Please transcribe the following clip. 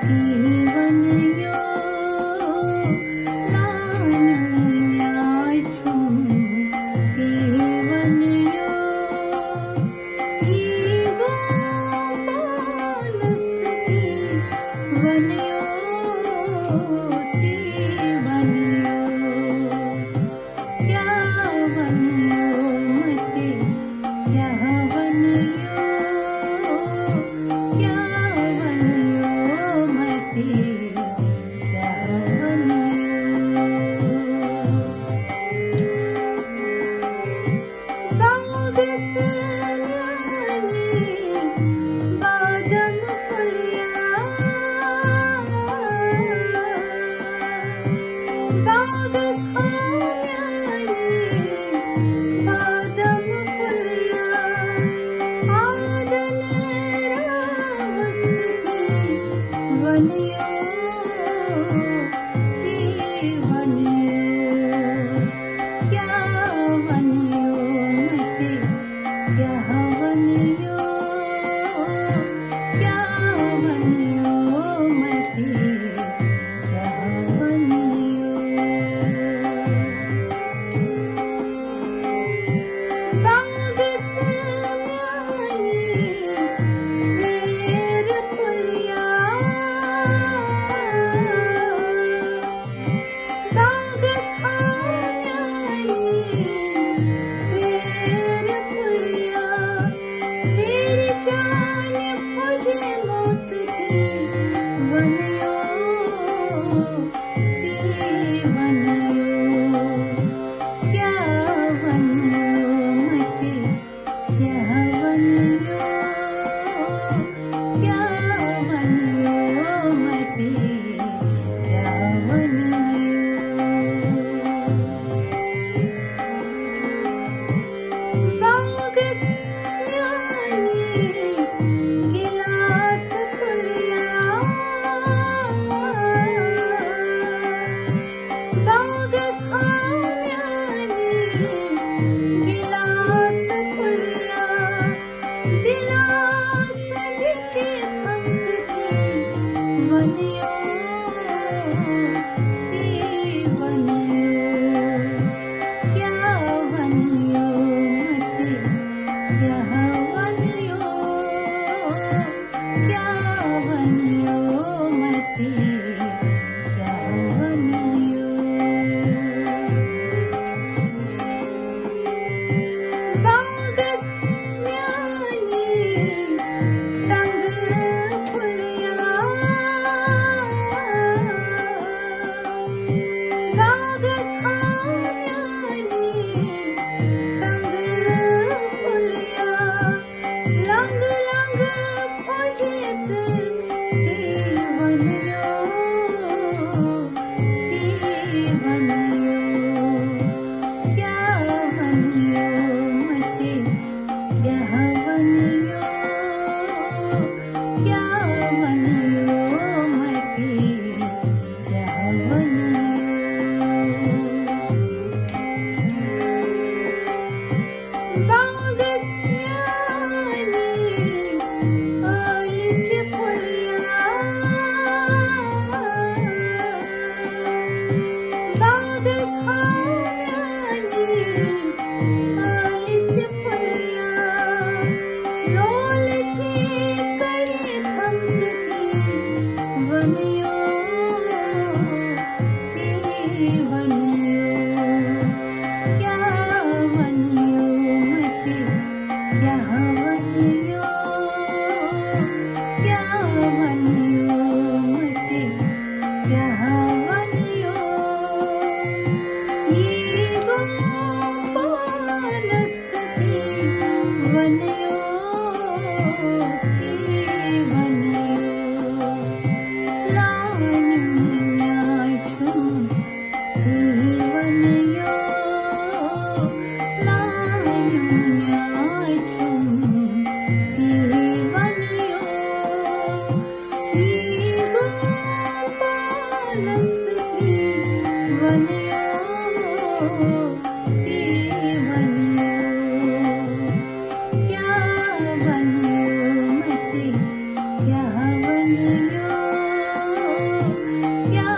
Tivanyo lananyaichum Tivanyo Yigo palastati Vanyo Tivanyo Kya vanyo mate Kya vanyo Kya vanyo mate Kya vanyo Bagasananis badam fulya Bagasananis badam fulya Adanravastati vanyo Tivanyo Kya vanyo mate Kya vanyo Kya vanyo mate Kya vanyo Bagasananis zer pulya Bagasananis zer pulya Virjani mujhe motki vanyo Tivanyo Kya vanyo mate Kya vanyo Kya vanyo mate Kya vanyo Bagasananis gilas pulya Bagasananis gilas pulya Dilas dikhe thamkti vanyo Tivanyo Kya vanyo mate Kya vanyo Kya vanyo mate Kya vanyo Bagasananis tang pulya Bagasananis tang pulya Lang lang khojit Tivanyo Tivanyo Kya vanyo mate Kya vanyo Kya vanyo mate Kya vanyo Bagasananis alij pulya Bagasananis alij pulya Lolche kare thamkti vanyo Tivanyo Kya vanyo mate Kya vanyo Kya vanyo mate Kya vanyo Yigo palastati vanyo Tivanyo lananyaichum Tivanyo lananyaichum Tivanyo Yigo palastati vanyo Tivanyo Kya vanyo mate Kya vanyo क्या